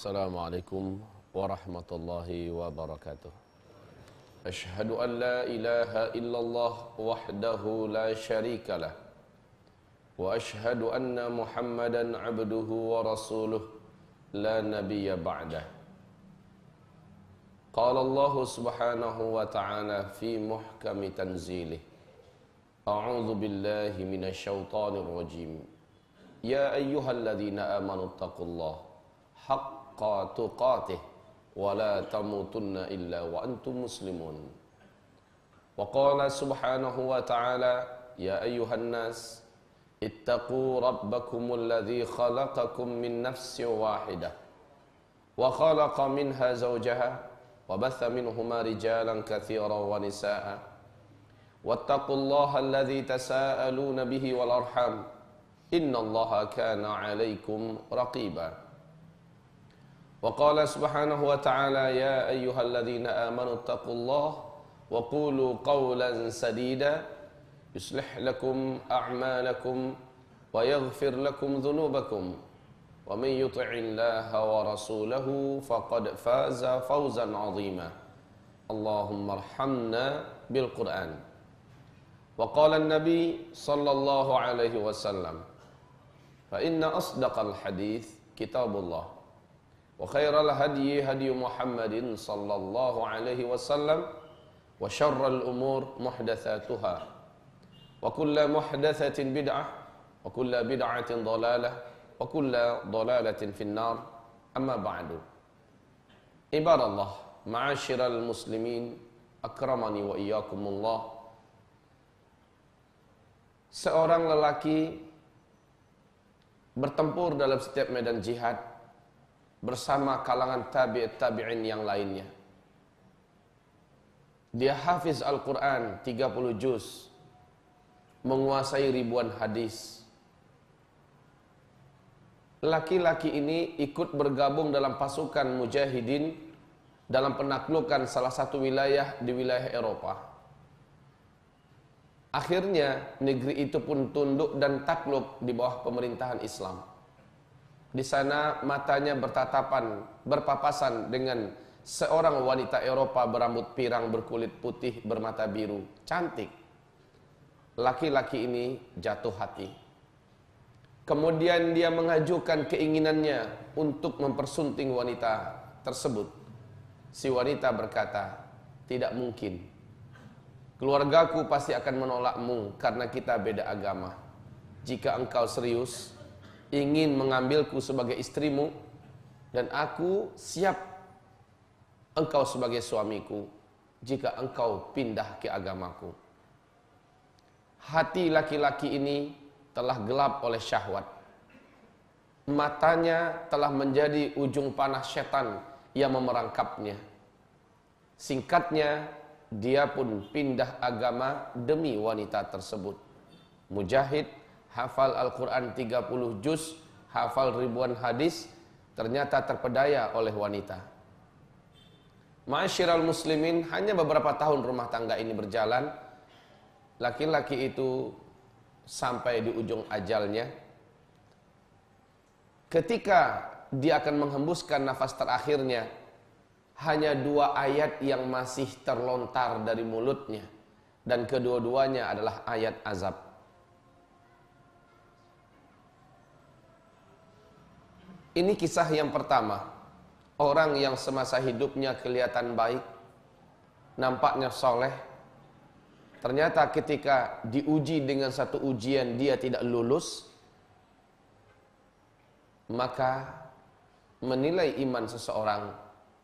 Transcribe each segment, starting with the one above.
Assalamualaikum warahmatullahi wabarakatuh. Ashhadu an la ilaha illallah wahdahu la syarika lah. Wa ashhadu anna Muhammadan abduhu wa rasuluh la nabiyya ba'dah. Qala Allah subhanahu wa ta'ala fi muhkami tanzilih. A'udzu billahi minasy syaithanir rajim. Ya ayyuhalladzina amanu taqullaha haqqa tuqatih wa la tamutunna illa wa antum muslimun. Wa qala subhanahu wa ta'ala ya ayyuhan nas ittaqu rabbakumul ladzi khalaqakum min nafsin wahidah wa khalaqa minha zawjaha wa batha minhuma rijalan katsiran wa nisaa'a wattaqullaha alladzi tasaaluna bihi wal arham innallaha kana 'alaikum raqiba. Wa qala subhanahu wa ta'ala ya ayyuhalladzina amanu taqullaha wa qulu qawlan sadida yuslih lakum a'malakum wa yaghfir lakum dhunubakum wa man yuti'illaha wa rasulahu faqad faza fawzan 'azima. Allahumma arhamna bil Qur'an. Wa qala an-nabi sallallahu alaihi wasallam fa inna asdaqal hadits kitabullah wa khairal hadyi hadyu Muhammadin sallallahu alaihi wasallam wa syarral umur muhdatsatuha wa kullu muhdatsatin bid'ah wa kullu bid'atin dhalalah wa kullu dhalalatin finnar amma ba'du. Ibadallah ma'asyiral muslimin akramani wa iyyakumullah. Seorang lelaki bertempur dalam setiap medan jihad bersama kalangan tabi'in yang lainnya. Dia hafiz Al-Quran 30 juz, menguasai ribuan hadis. Laki-laki ini ikut bergabung dalam pasukan mujahidin dalam penaklukan salah satu wilayah di wilayah Eropa. Akhirnya negeri itu pun tunduk dan takluk di bawah pemerintahan Islam. Di sana matanya berpapasan dengan seorang wanita Eropa berambut pirang, berkulit putih, bermata biru, cantik. Laki-laki ini jatuh hati. Kemudian dia mengajukan keinginannya untuk mempersunting wanita tersebut. Si wanita berkata, tidak mungkin. Keluargaku pasti akan menolakmu karena kita beda agama. Jika engkau serius ingin mengambilku sebagai istrimu dan aku siap engkau sebagai suamiku jika engkau pindah ke agamaku. Hati laki-laki ini telah gelap oleh syahwat. Matanya telah menjadi ujung panah setan yang memerangkapnya. Singkatnya, dia pun pindah agama demi wanita tersebut. Mujahid, hafal Al-Quran 30 juz, hafal ribuan hadis, ternyata terpedaya oleh wanita. Ma'asyiral muslimin, hanya beberapa tahun rumah tangga ini berjalan. Laki-laki itu sampai di ujung ajalnya. Ketika dia akan menghembuskan nafas terakhirnya, hanya 2 ayat yang masih terlontar dari mulutnya, dan kedua-duanya adalah ayat azab. Ini kisah yang pertama. Orang yang semasa hidupnya kelihatan baik, nampaknya soleh, ternyata ketika diuji dengan satu ujian dia tidak lulus, maka menilai iman seseorang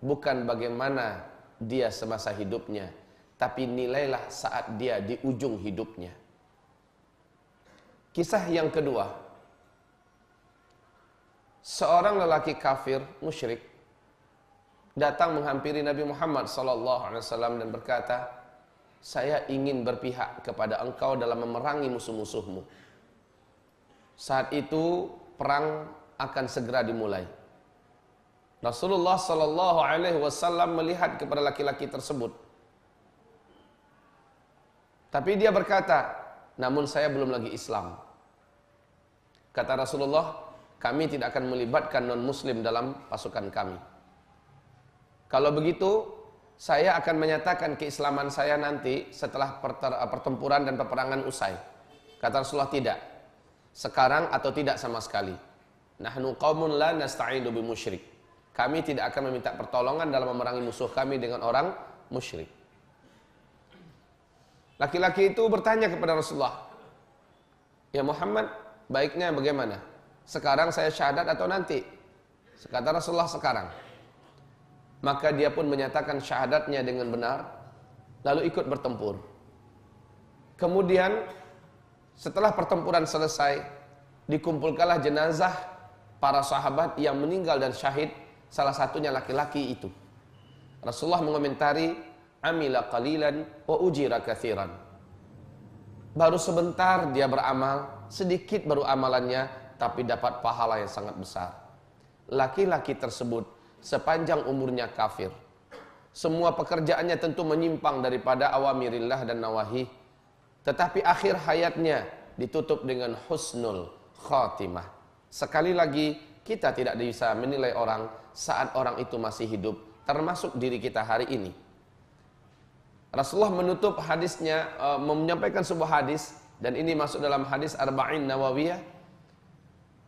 bukan bagaimana dia semasa hidupnya, tapi nilailah saat dia di ujung hidupnya. Kisah yang kedua. Seorang lelaki kafir, musyrik, datang menghampiri Nabi Muhammad SAW dan berkata, saya ingin berpihak kepada engkau dalam memerangi musuh-musuhmu. Saat itu perang akan segera dimulai. Rasulullah SAW melihat kepada laki-laki tersebut, tapi dia berkata, namun saya belum lagi Islam. Kata Rasulullah, kami tidak akan melibatkan non-muslim dalam pasukan kami. Kalau begitu, saya akan menyatakan keislaman saya nanti setelah pertempuran dan peperangan usai. Kata Rasulullah, tidak. Sekarang atau tidak sama sekali. Nahnu qaumun la nasta'inu bimusyrik. Kami tidak akan meminta pertolongan dalam memerangi musuh kami dengan orang musyrik. Laki-laki itu bertanya kepada Rasulullah, ya Muhammad, baiknya bagaimana? Sekarang saya syahadat atau nanti? Kata Rasulullah, sekarang. Maka dia pun menyatakan syahadatnya dengan benar, lalu ikut bertempur. Kemudian setelah pertempuran selesai, dikumpulkanlah jenazah para sahabat yang meninggal dan syahid, salah satunya laki-laki itu. Rasulullah mengomentari, amila qalilan wa ujira katsiran. Baru sebentar dia beramal, sedikit baru amalannya, tapi dapat pahala yang sangat besar. Laki-laki tersebut sepanjang umurnya kafir. Semua pekerjaannya tentu menyimpang daripada awamirillah dan nawahi. Tetapi akhir hayatnya ditutup dengan husnul khatimah. Sekali lagi, kita tidak bisa menilai orang saat orang itu masih hidup, termasuk diri kita hari ini. Rasulullah menutup hadisnya, menyampaikan sebuah hadis, dan ini masuk dalam hadis Arba'in Nawawiyah.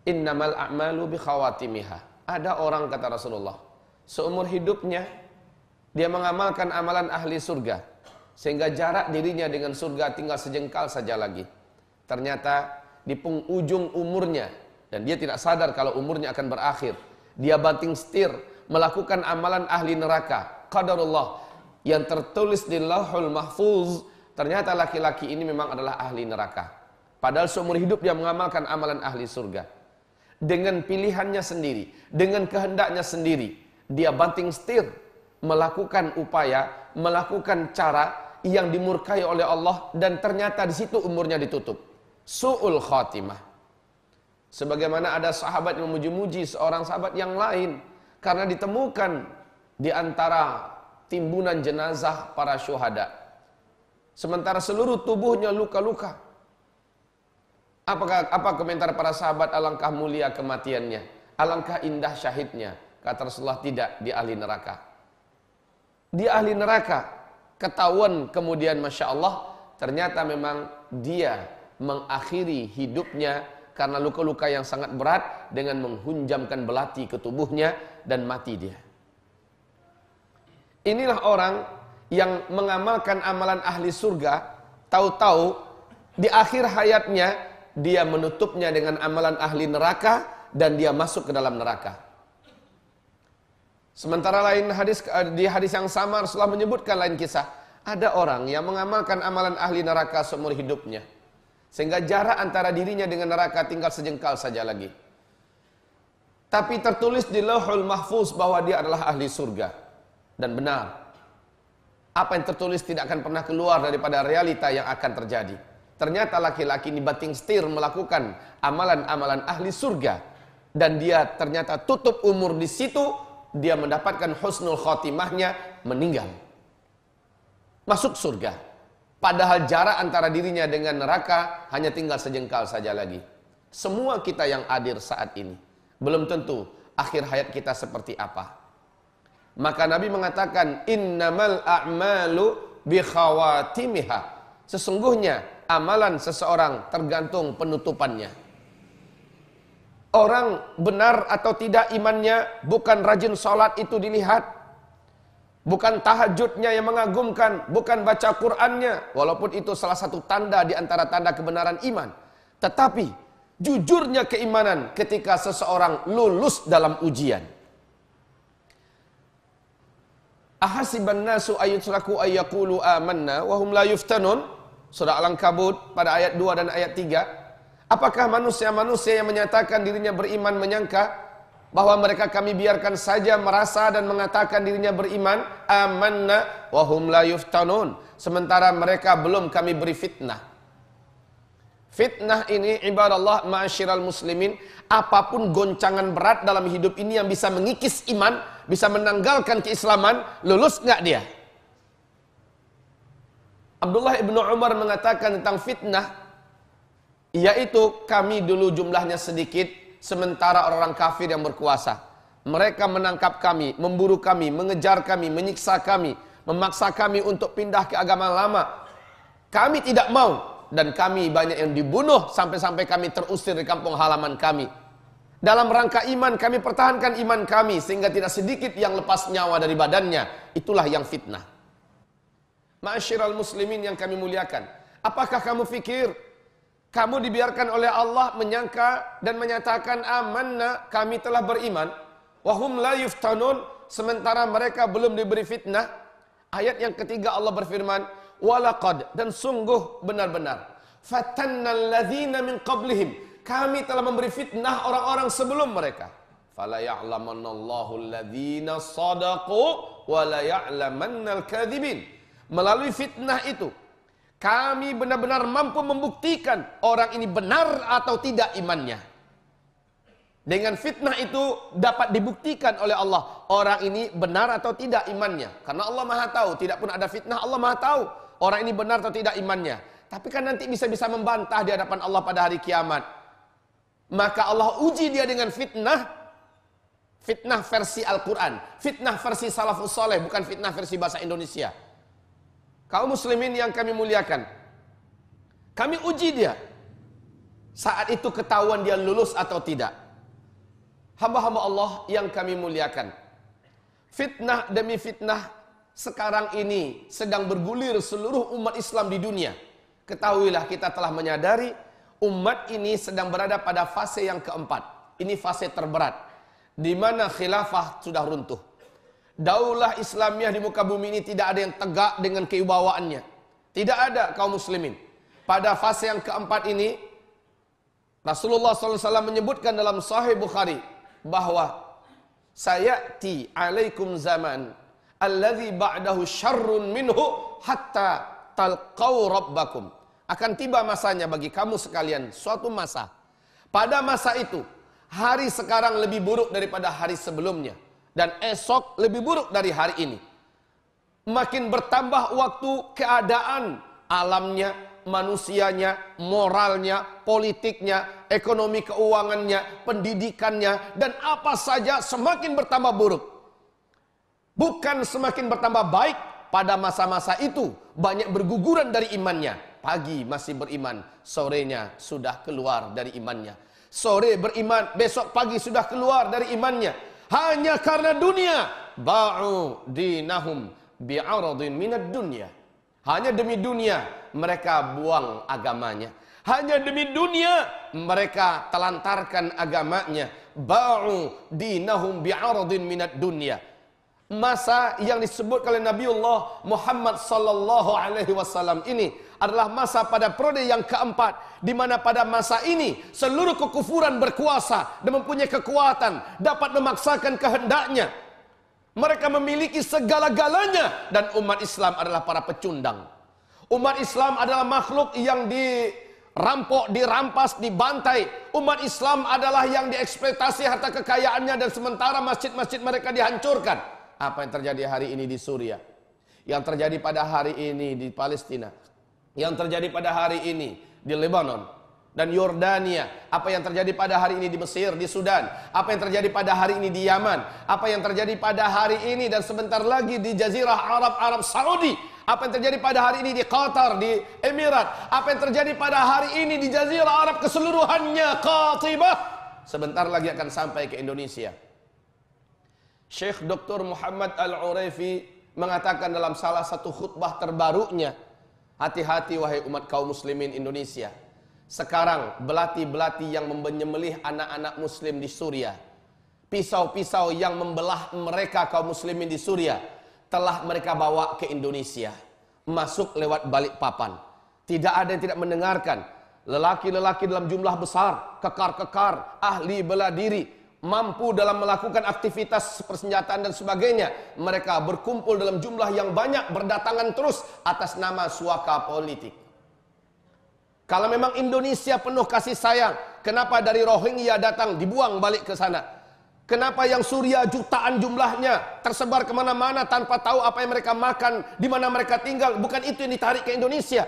Innamal a'malu bi khawatimiha. Ada orang, kata Rasulullah, seumur hidupnya dia mengamalkan amalan ahli surga, sehingga jarak dirinya dengan surga tinggal sejengkal saja lagi. Ternyata di ujung umurnya, dan dia tidak sadar kalau umurnya akan berakhir, dia banting setir melakukan amalan ahli neraka. Qadarullah, yang tertulis di Lauhul Mahfuz, ternyata laki-laki ini memang adalah ahli neraka. Padahal seumur hidup dia mengamalkan amalan ahli surga. Dengan pilihannya sendiri, dengan kehendaknya sendiri, dia banting setir melakukan upaya, melakukan cara yang dimurkai oleh Allah, dan ternyata di situ umurnya ditutup. Su'ul khatimah. Sebagaimana ada sahabat yang memuji-muji seorang sahabat yang lain karena ditemukan di antara timbunan jenazah para syuhada, sementara seluruh tubuhnya luka-luka. Apa komentar para sahabat? Alangkah mulia kematiannya, alangkah indah syahidnya. Kata Rasulullah, tidak, dia ahli neraka. Dia ahli neraka. Ketahuan kemudian, Masya Allah, ternyata memang dia mengakhiri hidupnya karena luka-luka yang sangat berat dengan menghunjamkan belati ke tubuhnya dan mati dia. Inilah orang yang mengamalkan amalan ahli surga, tahu-tahu di akhir hayatnya dia menutupnya dengan amalan ahli neraka dan dia masuk ke dalam neraka. Sementara lain di hadis yang sama Rasulullah menyebutkan lain kisah. Ada orang yang mengamalkan amalan ahli neraka seumur hidupnya, sehingga jarak antara dirinya dengan neraka tinggal sejengkal saja lagi. Tapi tertulis di Lauhul Mahfuz bahwa dia adalah ahli surga. Dan benar, apa yang tertulis tidak akan pernah keluar daripada realita yang akan terjadi. Ternyata laki-laki ini banting setir melakukan amalan-amalan ahli surga, dan dia ternyata tutup umur di situ. Dia mendapatkan husnul khotimahnya, meninggal, masuk surga. Padahal jarak antara dirinya dengan neraka hanya tinggal sejengkal saja lagi. Semua kita yang hadir saat ini belum tentu akhir hayat kita seperti apa. Maka Nabi mengatakan, innamal a'malu bi khawatimiha. Sesungguhnya amalan seseorang tergantung penutupannya. Orang benar atau tidak imannya bukan rajin sholat itu dilihat, bukan tahajudnya yang mengagumkan, bukan baca Qur'annya, walaupun itu salah satu tanda di antara tanda kebenaran iman. Tetapi jujurnya keimanan ketika seseorang lulus dalam ujian. Ahasiban nasu ayyutraku ayyaqulu amanna wa hum la yuftanun. Surah Al-Ankabut pada ayat 2 dan ayat 3. Apakah manusia-manusia yang menyatakan dirinya beriman menyangka bahwa mereka kami biarkan saja merasa dan mengatakan dirinya beriman, amanna wa hum la yuftanun, sementara mereka belum kami beri fitnah. Fitnah ini ibadallah ma'asyiral muslimin, apapun goncangan berat dalam hidup ini yang bisa mengikis iman, bisa menanggalkan keislaman, lulus enggak dia? Abdullah ibnu Umar mengatakan tentang fitnah, yaitu kami dulu jumlahnya sedikit, sementara orang-orang kafir yang berkuasa. Mereka menangkap kami, memburu kami, mengejar kami, menyiksa kami, memaksa kami untuk pindah ke agama lama. Kami tidak mau, dan kami banyak yang dibunuh sampai-sampai kami terusir di kampung halaman kami. Dalam rangka iman, kami pertahankan iman kami sehingga tidak sedikit yang lepas nyawa dari badannya. Itulah yang fitnah. Ma'asyiral muslimin yang kami muliakan, apakah kamu fikir kamu dibiarkan oleh Allah menyangka dan menyatakan amanna, kami telah beriman, wahum la yuftanun, sementara mereka belum diberi fitnah? Ayat yang ketiga Allah berfirman, walaqad, dan sungguh benar-benar, fatannal ladzina min qablihim, kami telah memberi fitnah orang-orang sebelum mereka. Fala ya'lamannallahu alladzina shadaqu wa la ya'lamannal kadzibin. Melalui fitnah itu kami benar-benar mampu membuktikan orang ini benar atau tidak imannya. Dengan fitnah itu dapat dibuktikan oleh Allah orang ini benar atau tidak imannya. Karena Allah Maha tahu, tidak pun ada fitnah, Allah Maha tahu orang ini benar atau tidak imannya. Tapi kan nanti bisa-bisa membantah di hadapan Allah pada hari kiamat. Maka Allah uji dia dengan fitnah. Fitnah versi Al-Quran, fitnah versi Salafus Saleh, bukan fitnah versi bahasa Indonesia. Kaum muslimin yang kami muliakan, kami uji dia. Saat itu ketahuan dia lulus atau tidak. Hamba-hamba Allah yang kami muliakan, fitnah demi fitnah sekarang ini sedang bergulir seluruh umat Islam di dunia. Ketahuilah, kita telah menyadari umat ini sedang berada pada fase yang keempat. Ini fase terberat, di mana khilafah sudah runtuh. Daulah Islamiyah di muka bumi ini tidak ada yang tegak dengan kewibawaannya. Tidak ada, kaum muslimin. Pada fase yang keempat ini, Rasulullah SAW menyebutkan dalam Sahih Bukhari bahwa sayati alaikum zaman alladzi ba'dahu syarrun minhu hatta talqau rabbakum. Akan tiba masanya bagi kamu sekalian, suatu masa. Pada masa itu, hari sekarang lebih buruk daripada hari sebelumnya. Dan esok lebih buruk dari hari ini. Makin bertambah waktu, keadaan alamnya, manusianya, moralnya, politiknya, ekonomi keuangannya, pendidikannya, dan apa saja semakin bertambah buruk. Bukan semakin bertambah baik. Pada masa-masa itu banyak berguguran dari imannya. Pagi masih beriman, sorenya sudah keluar dari imannya. Sore beriman, besok pagi sudah keluar dari imannya. Hanya karena dunia, ba'u dinahum bi'aradin minad dunya. Hanya demi dunia mereka buang agamanya. Hanya demi dunia mereka telantarkan agamanya. Ba'u dinahum bi'aradin minad dunya. Masa yang disebut oleh Nabiullah Muhammad sallallahu alaihi wasallam ini adalah masa pada periode yang keempat, di mana pada masa ini seluruh kekufuran berkuasa dan mempunyai kekuatan, dapat memaksakan kehendaknya. Mereka memiliki segala-galanya, dan umat Islam adalah para pecundang. Umat Islam adalah makhluk yang dirampok, dirampas, dibantai. Umat Islam adalah yang dieksploitasi harta kekayaannya, dan sementara masjid-masjid mereka dihancurkan. Apa yang terjadi hari ini di Suriah, yang terjadi pada hari ini di Palestina, yang terjadi pada hari ini di Lebanon dan Yordania, apa yang terjadi pada hari ini di Mesir, di Sudan, apa yang terjadi pada hari ini di Yaman, apa yang terjadi pada hari ini dan sebentar lagi di Jazirah Arab, Arab Saudi, apa yang terjadi pada hari ini di Qatar, di Emirat, apa yang terjadi pada hari ini di Jazirah Arab keseluruhannya, Qatibah, sebentar lagi akan sampai ke Indonesia. Syekh Dr. Muhammad Al-Uraifi mengatakan dalam salah satu khutbah terbarunya, hati-hati wahai umat kaum muslimin Indonesia. Sekarang belati-belati yang menyembelih anak-anak muslim di Suriah, pisau-pisau yang membelah mereka kaum muslimin di Suriah, telah mereka bawa ke Indonesia, masuk lewat Balikpapan. Tidak ada yang tidak mendengarkan. Lelaki-lelaki dalam jumlah besar, kekar-kekar, ahli bela diri, mampu dalam melakukan aktivitas persenjataan dan sebagainya. Mereka berkumpul dalam jumlah yang banyak, berdatangan terus atas nama suaka politik. Kalau memang Indonesia penuh kasih sayang, kenapa dari Rohingya datang dibuang balik ke sana? Kenapa yang Suriah jutaan jumlahnya tersebar kemana-mana tanpa tahu apa yang mereka makan, di mana mereka tinggal? Bukan itu yang ditarik ke Indonesia,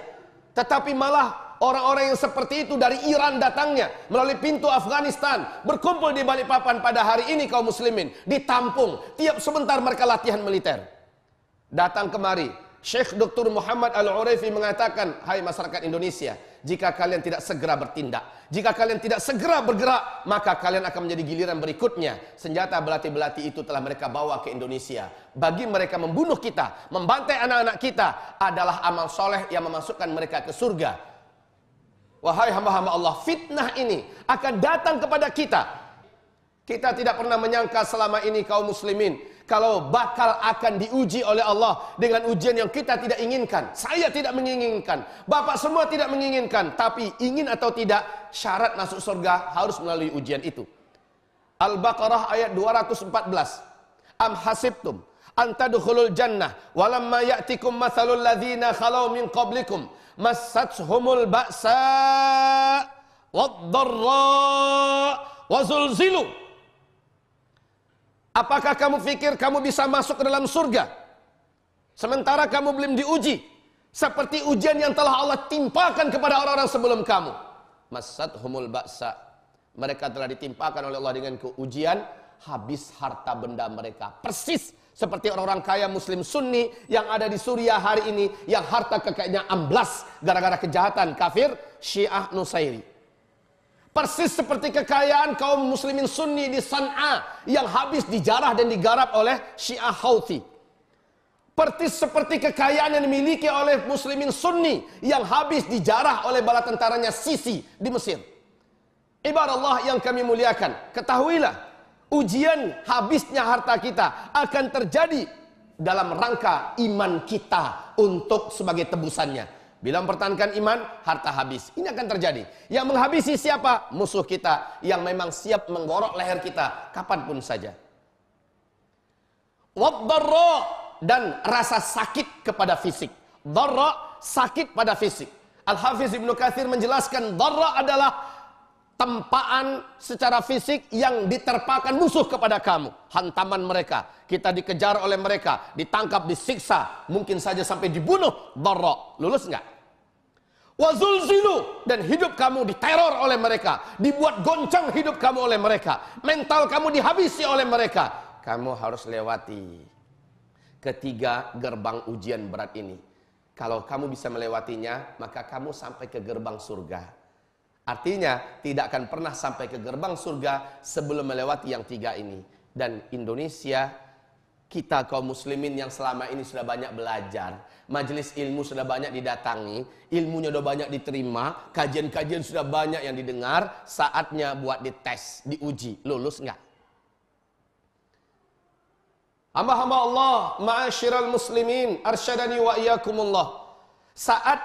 tetapi malah orang-orang yang seperti itu dari Iran datangnya melalui pintu Afghanistan, berkumpul di Balikpapan pada hari ini kaum muslimin, ditampung. Tiap sebentar mereka latihan militer. Datang kemari, Syekh Dr. Muhammad Al-Uraifi mengatakan, hai masyarakat Indonesia, jika kalian tidak segera bertindak, jika kalian tidak segera bergerak, maka kalian akan menjadi giliran berikutnya. Senjata belati-belati itu telah mereka bawa ke Indonesia. Bagi mereka membunuh kita, membantai anak-anak kita adalah amal soleh yang memasukkan mereka ke surga. Wahai hamba-hamba Allah, fitnah ini akan datang kepada kita. Kita tidak pernah menyangka selama ini kaum muslimin kalau bakal akan diuji oleh Allah dengan ujian yang kita tidak inginkan. Saya tidak menginginkan, Bapak semua tidak menginginkan, tapi ingin atau tidak, syarat masuk surga harus melalui ujian itu. Al-Baqarah ayat 214. Am hasibtum an tadkhulul jannah walamma ya'tikum mathalul ladzina khalau min qablikum massathumul ba'sa wad-dharra wa zulzilu. Apakah kamu pikir kamu bisa masuk ke dalam surga sementara kamu belum diuji seperti ujian yang telah Allah timpakan kepada orang-orang sebelum kamu? Massathumul ba'sa, mereka telah ditimpakan oleh Allah dengan keujian, habis harta benda mereka. Persis seperti orang-orang kaya muslim sunni yang ada di Suriah hari ini, yang harta kekayaannya amblas gara-gara kejahatan kafir Syiah Nusairi. Persis seperti kekayaan kaum muslimin sunni di San'a yang habis dijarah dan digarap oleh Syiah Houthi. Persis seperti kekayaan yang dimiliki oleh muslimin sunni yang habis dijarah oleh bala tentaranya Sisi di Mesir. Ibarat Allah yang kami muliakan, ketahuilah ujian habisnya harta kita akan terjadi dalam rangka iman kita untuk sebagai tebusannya. Bila mempertahankan iman, harta habis. Ini akan terjadi. Yang menghabisi siapa? Musuh kita yang memang siap menggorok leher kita kapanpun saja. Wad-dharra, dan rasa sakit kepada fisik. Dharra, sakit pada fisik. Al-Hafiz Ibnu Katsir menjelaskan dharra adalah tempaan secara fisik yang diterpakan musuh kepada kamu. Hantaman mereka, kita dikejar oleh mereka, ditangkap, disiksa, mungkin saja sampai dibunuh. Dharra, lulus enggak? Wazulzilu, dan hidup kamu diteror oleh mereka, dibuat goncang hidup kamu oleh mereka, mental kamu dihabisi oleh mereka. Kamu harus lewati ketiga gerbang ujian berat ini. Kalau kamu bisa melewatinya, maka kamu sampai ke gerbang surga. Artinya tidak akan pernah sampai ke gerbang surga sebelum melewati yang tiga ini. Dan Indonesia, kita kaum muslimin yang selama ini sudah banyak belajar, majelis ilmu sudah banyak didatangi, ilmunya sudah banyak diterima, kajian-kajian sudah banyak yang didengar, saatnya buat dites, diuji, lulus enggak? Hamba-hamba Allah, ma'asyiral muslimin, arsyadani wa iyyakumullah. Saat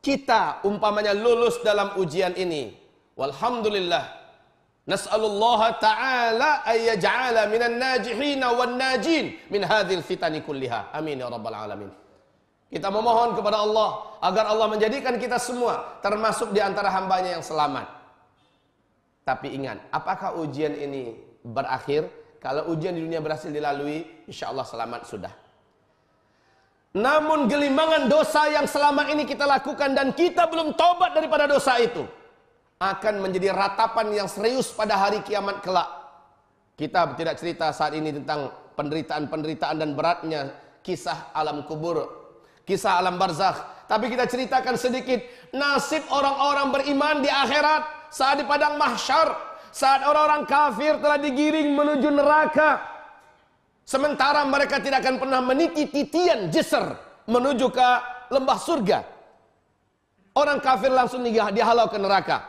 kita umpamanya lulus dalam ujian ini, walhamdulillah, nas'alullah ta'ala ayyaj'ala minan najihina wan najin min hadhil fitani kulliha. Amin ya rabbal alamin. Kita memohon kepada Allah agar Allah menjadikan kita semua termasuk di antara hambanya yang selamat. Tapi ingat, apakah ujian ini berakhir? Kalau ujian di dunia berhasil dilalui, insya Allah selamat sudah. Namun gelimbangan dosa yang selama ini kita lakukan dan kita belum tobat daripada dosa itu, akan menjadi ratapan yang serius pada hari kiamat kelak. Kita tidak cerita saat ini tentang penderitaan-penderitaan dan beratnya kisah alam kubur, kisah alam barzakh. Tapi kita ceritakan sedikit nasib orang-orang beriman di akhirat saat di padang mahsyar. Saat orang-orang kafir telah digiring menuju neraka, sementara mereka tidak akan pernah meniti titian jeser menuju ke lembah surga. Orang kafir langsung dihalau ke neraka.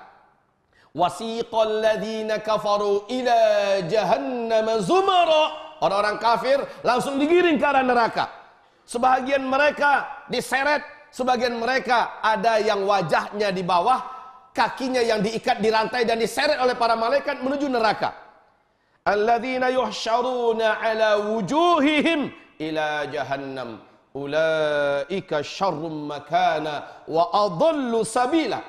Wasiqal ladzina kafaru ila jahannam zumara. Orang-orang kafir langsung digiring ke arah neraka. Sebagian mereka diseret, sebagian mereka ada yang wajahnya di bawah, kakinya yang diikat di rantai dan diseret oleh para malaikat menuju neraka. Alladzina yuhsyaruna ala wujuhihim ila jahannam ulaika syarrum makana wa adallu sabila.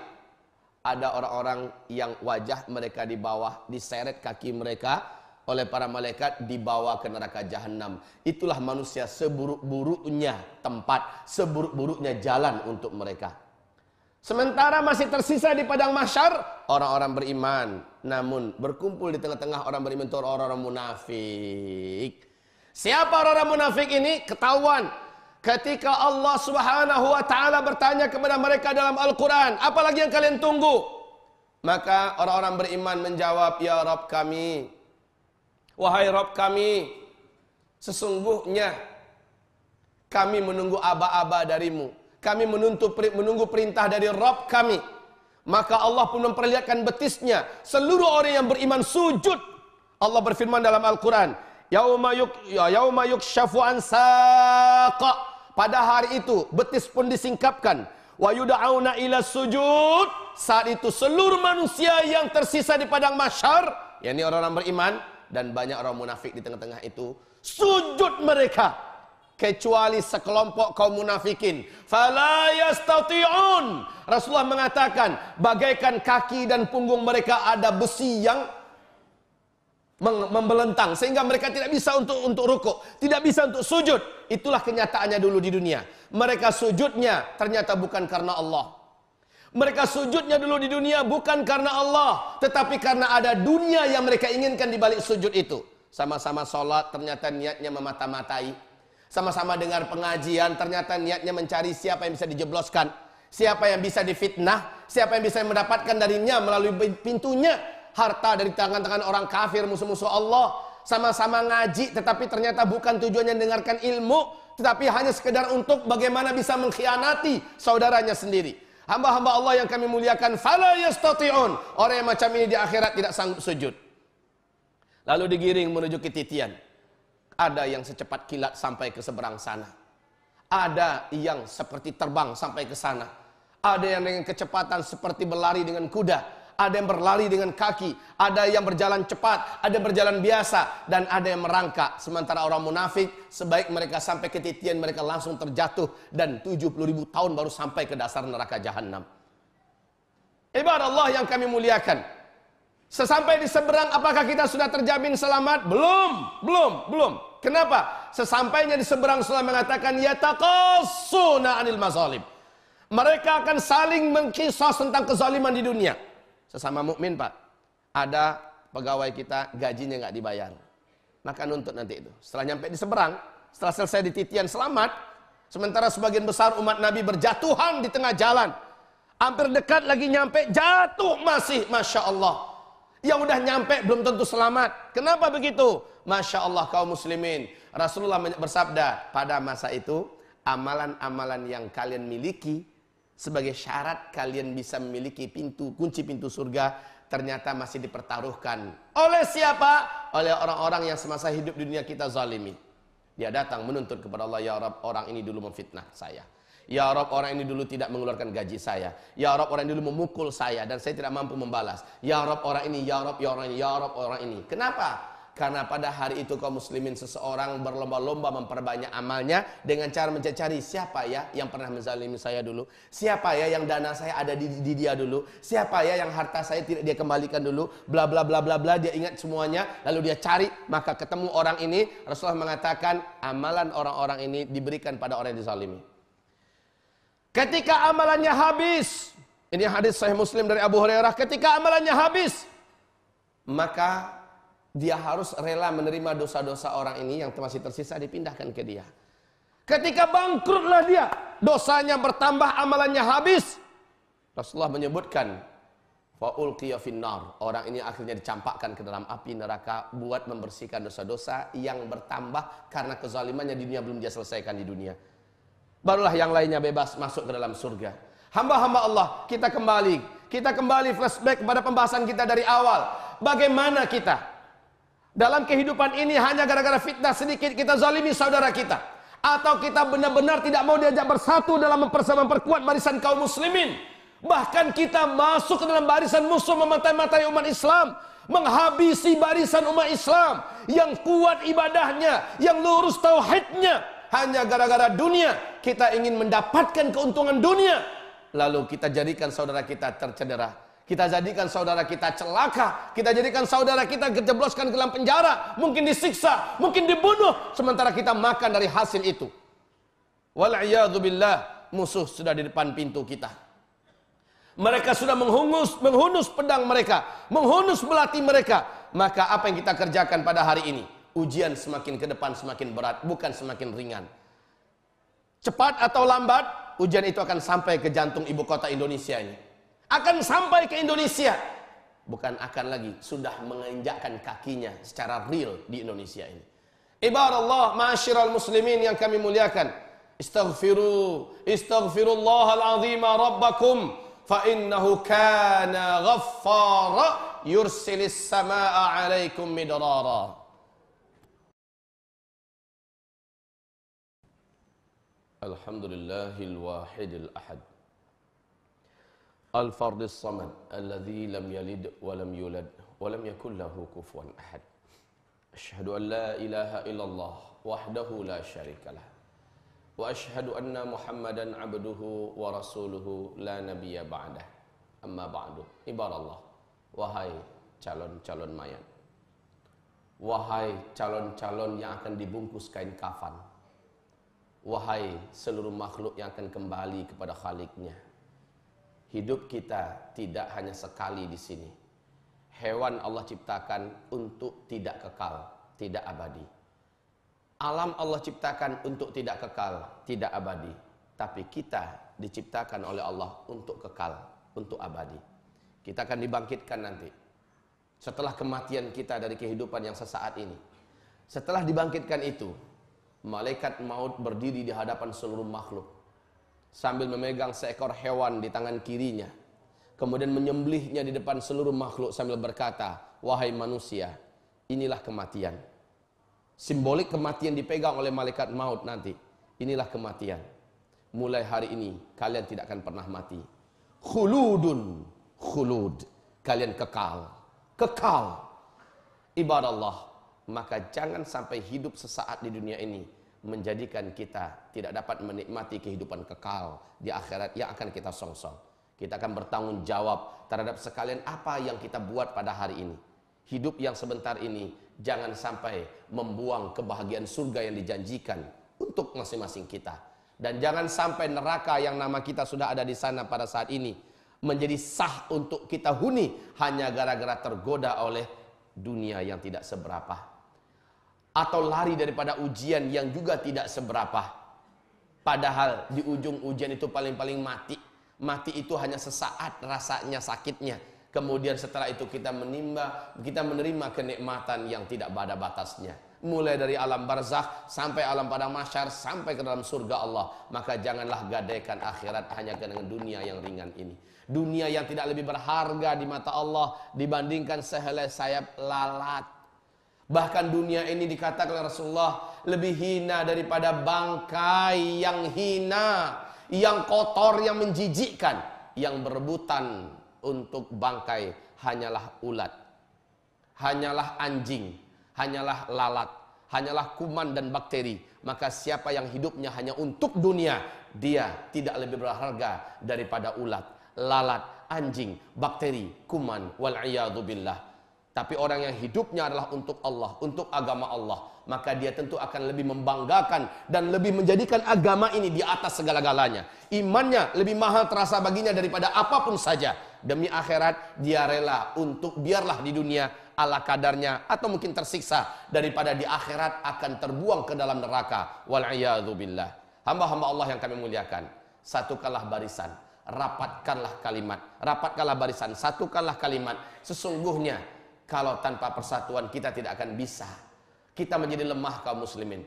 Ada orang-orang yang wajah mereka di bawah, diseret kaki mereka oleh para malaikat, dibawa ke neraka jahanam. Itulah manusia seburuk-buruknya tempat, seburuk-buruknya jalan untuk mereka. Sementara masih tersisa di padang mahsyar orang-orang beriman. Namun berkumpul di tengah-tengah orang beriman itu orang-orang munafik. Siapa orang-orang munafik ini? Ketahuan ketika Allah Subhanahu wa taala bertanya kepada mereka dalam Al-Qur'an, "Apalagi yang kalian tunggu?" Maka orang-orang beriman menjawab, "Ya Rabb kami, wahai Rabb kami, sesungguhnya kami menunggu aba-aba darimu. Kami menunggu perintah dari Rabb kami." Maka Allah pun memperlihatkan betisnya. Seluruh orang yang beriman sujud. Allah berfirman dalam Al-Quran, Yauma yukshafu an saqa. Pada hari itu betis pun disingkapkan. Wa yud'auna ila sujud. Saat itu seluruh manusia yang tersisa di padang mahsyar, yakni orang-orang beriman dan banyak orang munafik di tengah-tengah itu, sujud mereka. Kecuali sekelompok kaum munafikin. Fala yastati'un. Rasulullah mengatakan, bagaikan kaki dan punggung mereka ada besi yang membelentang. Sehingga mereka tidak bisa untuk rukuk. Tidak bisa untuk sujud. Itulah kenyataannya dulu di dunia. Mereka sujudnya ternyata bukan karena Allah. Mereka sujudnya dulu di dunia bukan karena Allah. Tetapi karena ada dunia yang mereka inginkan di balik sujud itu. Sama-sama sholat ternyata niatnya memata-matai. Sama-sama dengar pengajian, ternyata niatnya mencari siapa yang bisa dijebloskan, siapa yang bisa difitnah, siapa yang bisa mendapatkan darinya melalui pintunya harta dari tangan-tangan orang kafir, musuh-musuh Allah. Sama-sama ngaji, tetapi ternyata bukan tujuannya dengarkan ilmu, tetapi hanya sekedar untuk bagaimana bisa mengkhianati saudaranya sendiri. Hamba-hamba Allah yang kami muliakan, fala yastati'un. Orang yang macam ini di akhirat tidak sanggup sujud. Lalu digiring menuju ketitian. Ada yang secepat kilat sampai ke seberang sana. Ada yang seperti terbang sampai ke sana. Ada yang dengan kecepatan seperti berlari dengan kuda. Ada yang berlari dengan kaki. Ada yang berjalan cepat. Ada yang berjalan biasa. Dan ada yang merangkak. Sementara orang munafik, sebaik mereka sampai ke titian, mereka langsung terjatuh. Dan 70.000 tahun baru sampai ke dasar neraka jahanam. Ibadah Allah yang kami muliakan. Sesampai di seberang, apakah kita sudah terjamin selamat? Belum. Kenapa? Sesampainya di seberang, Rasulullah mengatakan, yataqassuna 'anil mazalim. Mereka akan saling mengkisos tentang kezaliman di dunia. Sesama mukmin, Pak. Ada pegawai kita gajinya nggak dibayar. Maka nuntut nanti itu. Setelah nyampe di seberang, setelah selesai di titian selamat, sementara sebagian besar umat Nabi berjatuhan di tengah jalan. Hampir dekat lagi nyampe, jatuh masih, Masya Allah. Yang udah nyampe belum tentu selamat. Kenapa begitu? Masya Allah kaum muslimin. Rasulullah bersabda, pada masa itu, amalan-amalan yang kalian miliki, sebagai syarat kalian bisa memiliki kunci pintu surga, ternyata masih dipertaruhkan. Oleh siapa? Oleh orang-orang yang semasa hidup di dunia kita zalimi. Dia datang menuntut kepada Allah, ya Rabb, orang ini dulu memfitnah saya. Ya Rabb, orang ini dulu tidak mengeluarkan gaji saya. Ya Rabb, orang ini dulu memukul saya dan saya tidak mampu membalas. Ya Rabb, orang ini, ya Rabb, ya orang ini, ya Rabb, orang ini. Kenapa? Karena pada hari itu kaum muslimin, seseorang berlomba-lomba memperbanyak amalnya dengan cara mencari siapa ya yang pernah menzalimi saya dulu, siapa ya yang dana saya ada di dia dulu, siapa ya yang harta saya tidak dia kembalikan dulu, bla bla bla bla bla. Dia ingat semuanya, lalu dia cari, maka ketemu orang ini. Rasulullah mengatakan amalan orang-orang ini diberikan pada orang yang dizalimi. Ketika amalannya habis, ini hadis Sahih Muslim dari Abu Hurairah, ketika amalannya habis, maka dia harus rela menerima dosa-dosa orang ini yang masih tersisa dipindahkan ke dia. Ketika bangkrutlah dia, dosanya bertambah, amalannya habis, Rasulullah menyebutkan, fa'ulqiya finnar, orang ini akhirnya dicampakkan ke dalam api neraka buat membersihkan dosa-dosa yang bertambah karena kezalimannya di dunia belum dia selesaikan di dunia. Barulah yang lainnya bebas masuk ke dalam surga. Hamba-hamba Allah, kita kembali flashback kepada pembahasan kita dari awal. Bagaimana kita dalam kehidupan ini hanya gara-gara fitnah sedikit kita zalimi saudara kita, atau kita benar-benar tidak mau diajak bersatu dalam memperkuat barisan kaum muslimin, bahkan kita masuk ke dalam barisan musuh, mematai-matai umat Islam, menghabisi barisan umat Islam yang kuat ibadahnya, yang lurus tauhidnya. Hanya gara-gara dunia, kita ingin mendapatkan keuntungan dunia, lalu kita jadikan saudara kita tercedera, kita jadikan saudara kita celaka, kita jadikan saudara kita kejebloskan ke dalam penjara, mungkin disiksa, mungkin dibunuh, sementara kita makan dari hasil itu. Wal'iyadzubillah, musuh sudah di depan pintu kita. Mereka sudah menghunus pedang mereka, menghunus melati mereka. Maka apa yang kita kerjakan pada hari ini? Ujian semakin ke depan semakin berat, bukan semakin ringan. Cepat atau lambat, ujian itu akan sampai ke jantung ibu kota Indonesia ini. Akan sampai ke Indonesia. Bukan akan lagi, sudah menginjakkan kakinya secara real di Indonesia ini. Ibadallah, ma'asyiral muslimin yang kami muliakan. Istaghfirullahal azim rabbakum fa innahu kana ghaffara yursilis samaa 'alaikum midrara. Alhamdulillahil wahidil ahad. Al-fardis samad alladzi lam yalid wa lam yulad wa lam yakul lahu kufuwan ahad. Asyhadu an la ilaha illallah wahdahu la syarikalah. Wa asyhadu anna Muhammadan abduhu wa rasuluhu la nabiyya ba'dah. Amma ba'du. Ibadallah, wahai calon-calon mayat, wahai calon-calon yang akan dibungkus kain kafan, wahai seluruh makhluk yang akan kembali kepada Khaliknya. Hidup kita tidak hanya sekali di sini. Hewan Allah ciptakan untuk tidak kekal, tidak abadi. Alam Allah ciptakan untuk tidak kekal, tidak abadi. Tapi kita diciptakan oleh Allah untuk kekal, untuk abadi. Kita akan dibangkitkan nanti. Setelah kematian kita dari kehidupan yang sesaat ini. Setelah dibangkitkan itu, malaikat maut berdiri di hadapan seluruh makhluk sambil memegang seekor hewan di tangan kirinya, kemudian menyembelihnya di depan seluruh makhluk sambil berkata, wahai manusia, inilah kematian. Simbolik kematian dipegang oleh malaikat maut nanti. Inilah kematian. Mulai hari ini kalian tidak akan pernah mati. Khuludun, khulud. Kalian kekal, kekal. Ibadallah, maka jangan sampai hidup sesaat di dunia ini menjadikan kita tidak dapat menikmati kehidupan kekal di akhirat yang akan kita songsong. Kita akan bertanggung jawab terhadap sekalian apa yang kita buat pada hari ini. Hidup yang sebentar ini jangan sampai membuang kebahagiaan surga yang dijanjikan untuk masing-masing kita. Dan jangan sampai neraka yang nama kita sudah ada di sana pada saat ini menjadi sah untuk kita huni hanya gara-gara tergoda oleh dunia yang tidak seberapa, atau lari daripada ujian yang juga tidak seberapa. Padahal di ujung ujian itu paling-paling mati. Mati itu hanya sesaat rasanya sakitnya. Kemudian setelah itu kita menerima kenikmatan yang tidak ada batasnya. Mulai dari alam barzakh sampai alam padang mahsyar sampai ke dalam surga Allah. Maka janganlah gadaikan akhirat hanya dengan dunia yang ringan ini. Dunia yang tidak lebih berharga di mata Allah dibandingkan sehelai sayap lalat. Bahkan dunia ini dikatakan oleh Rasulullah lebih hina daripada bangkai yang hina, yang kotor, yang menjijikkan. Yang berebutan untuk bangkai hanyalah ulat, hanyalah anjing, hanyalah lalat, hanyalah kuman dan bakteri. Maka siapa yang hidupnya hanya untuk dunia, dia tidak lebih berharga daripada ulat, lalat, anjing, bakteri, kuman, wal'iyadu billah. Tapi orang yang hidupnya adalah untuk Allah, untuk agama Allah, maka dia tentu akan lebih membanggakan dan lebih menjadikan agama ini di atas segala-galanya. Imannya lebih mahal terasa baginya daripada apapun saja. Demi akhirat dia rela untuk biarlah di dunia ala kadarnya atau mungkin tersiksa daripada di akhirat akan terbuang ke dalam neraka. Wal'iyadu billah. Hamba-hamba Allah yang kami muliakan, satukanlah barisan, rapatkanlah kalimat, rapatkanlah barisan, satukanlah kalimat. Sesungguhnya kalau tanpa persatuan kita tidak akan bisa. Kita menjadi lemah kaum muslimin.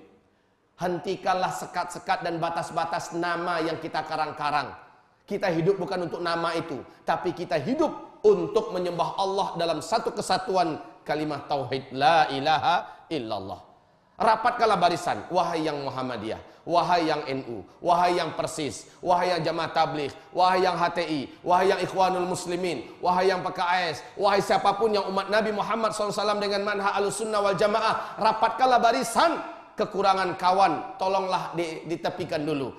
Hentikanlah sekat-sekat dan batas-batas nama yang kita karang-karang. Kita hidup bukan untuk nama itu, tapi kita hidup untuk menyembah Allah dalam satu kesatuan kalimat tauhid la ilaha illallah. Rapatkanlah barisan, wahai yang Muhammadiyah, wahai yang NU, wahai yang Persis, wahai yang Jamaah Tabligh, wahai yang HTI, wahai yang Ikhwanul Muslimin, wahai yang PKS, wahai siapapun yang umat Nabi Muhammad SAW dengan manhaj Ahlussunnah wal Jamaah. Rapatkanlah barisan. Kekurangan kawan tolonglah ditepikan dulu.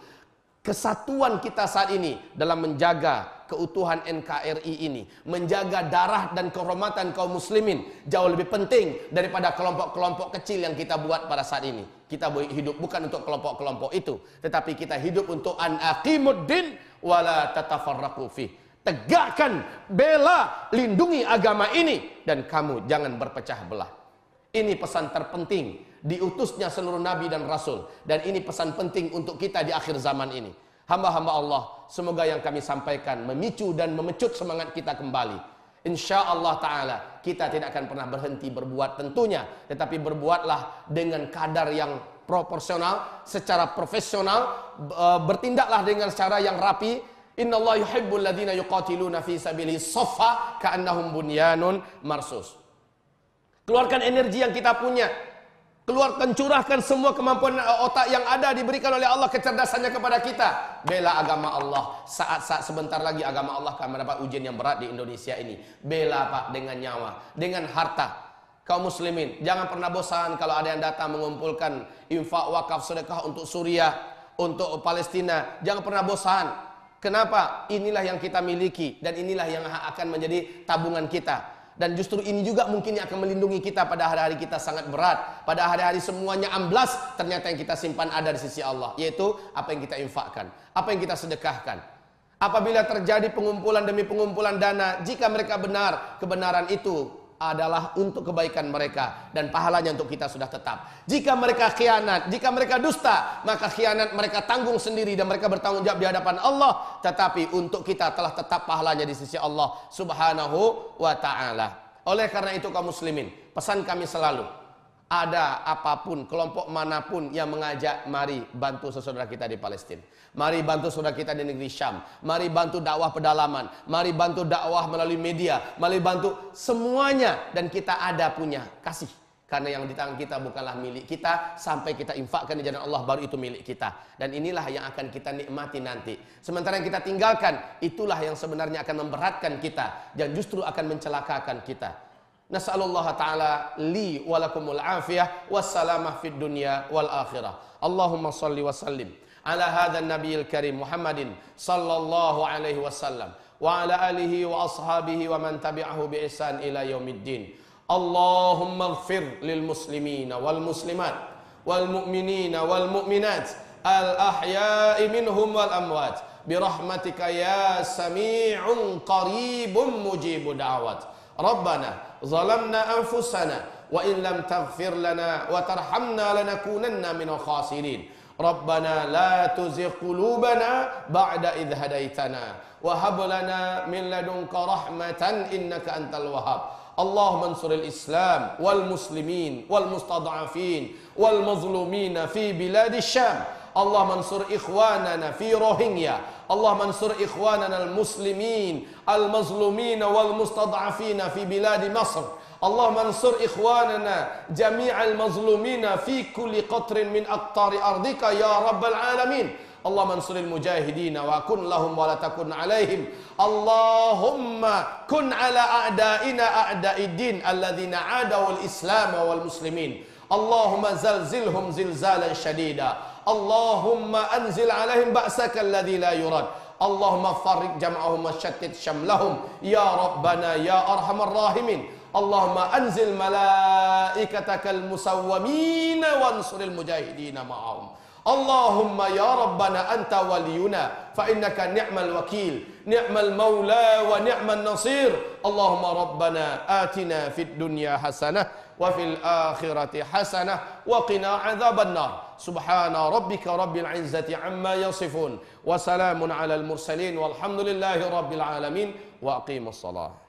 Kesatuan kita saat ini dalam menjaga keutuhan NKRI ini, menjaga darah dan kehormatan kaum muslimin jauh lebih penting daripada kelompok-kelompok kecil yang kita buat pada saat ini. Kita hidup bukan untuk kelompok-kelompok itu, tetapi kita hidup untuk an aqimuddin wala tatafarraqu fih. tegakkan, bela, lindungi agama ini, dan kamu jangan berpecah belah. Ini pesan terpenting diutusnya seluruh nabi dan rasul, dan ini pesan penting untuk kita di akhir zaman ini. Hamba-hamba Allah, semoga yang kami sampaikan memicu dan memecut semangat kita kembali. Insya Allah Ta'ala kita tidak akan pernah berhenti berbuat tentunya, tetapi berbuatlah dengan kadar yang proporsional, secara profesional, bertindaklah dengan cara yang rapi. Innallaha yuhibbul ladzina yuqatiluna fi sabilihi shaffa ka'annahum bunyanun marsus. Keluarkan energi yang kita punya. Keluarkan, curahkan semua kemampuan otak yang ada diberikan oleh Allah, kecerdasannya kepada kita. Bela agama Allah. Saat-saat sebentar lagi agama Allah akan mendapat ujian yang berat di Indonesia ini. Bela Pak dengan nyawa, dengan harta. Kaum muslimin, jangan pernah bosan kalau ada yang datang mengumpulkan infak, wakaf, sedekah untuk Suriah, untuk Palestina. Jangan pernah bosan. Kenapa? Inilah yang kita miliki dan inilah yang akan menjadi tabungan kita. Dan justru ini juga mungkin yang akan melindungi kita pada hari-hari kita sangat berat. Pada hari-hari semuanya amblas, ternyata yang kita simpan ada di sisi Allah, yaitu apa yang kita infakkan, apa yang kita sedekahkan. Apabila terjadi pengumpulan demi pengumpulan dana, jika mereka benar, kebenaran itu adalah untuk kebaikan mereka dan pahalanya untuk kita sudah tetap. Jika mereka khianat, jika mereka dusta, maka khianat mereka tanggung sendiri dan mereka bertanggung jawab di hadapan Allah. Tetapi untuk kita telah tetap pahalanya di sisi Allah Subhanahu wa ta'ala. Oleh karena itu kaum muslimin, pesan kami selalu, ada apapun, kelompok manapun yang mengajak, mari bantu saudara kita di Palestina. Mari bantu saudara kita di negeri Syam. Mari bantu dakwah pedalaman. Mari bantu dakwah melalui media. Mari bantu semuanya. Dan kita ada punya kasih. Karena yang di tangan kita bukanlah milik kita. Sampai kita infakkan di jalan Allah, baru itu milik kita. Dan inilah yang akan kita nikmati nanti. Sementara yang kita tinggalkan, itulah yang sebenarnya akan memberatkan kita. Dan justru akan mencelakakan kita. Nas'alullah ta'ala li walakumul afiyah wassalamah fid dunya wal akhirah. Allahumma salli wa sallim ala hadzal nabiyil karim Muhammadin sallallahu alaihi wasallam wa ala alihi wa ashabihi wa man tabi'ahu bi ihsan ila yaumiddin. Allahumma ighfir lil muslimina wal muslimat wal mu'minina wal mu'minat al ahya'i minhum wal amwat bi rahmatika ya sami'un qaribun mujibud da'wat. Rabbana zalamna anfusana wa in lam taghfir lana wa tarhamna lanakunanna minal khasirin. Rabbana la tuzigh qulubana ba'da idh hadaitana wa hab lana min ladunka rahmatan innaka antal wahhab. Allahumma ansuril Islam wal muslimin wal mustad'afin wal mazlumin fi bilad Syam. Allahumma ansur ikhwanana fi Rohingya. Allahumma ansur ikhwanana al-muslimin al-mazlumin wal mustad'afin fi bilad Masr. Allahumma ansur ikhwanana jami'al mazlumina fi kulli qatrin min aqtari ardika ya rabbal alamin. Allahumma ansuril mujahidin wa kun lahum wa la takun alaihim. Allahumma kun ala a'daina a'da'id din alladhina adaw al-islam wal muslimin. Allahumma zalzilhum zilzalan shadida. Allahumma anzil alaihim ba'saka alladhi la yurad. Allahumma farriq jam'ahum wa shattit shamlahum ya rabbana ya arhamar rahimin. Allahumma anzil malaikatakal musawwamin wansuril mujahidin ma'ahum. Allahumma ya rabbana anta waliyuna fa innaka ni'mal wakil ni'mal maula wa ni'man nasir. Allahumma rabbana atina fid dunya hasanah wa fil akhirati hasanah wa qina adzaban nar. Subhana rabbika rabbil izzati amma yasifun wa salamun alal mursalin walhamdulillahi rabbil alamin wa aqimus salah.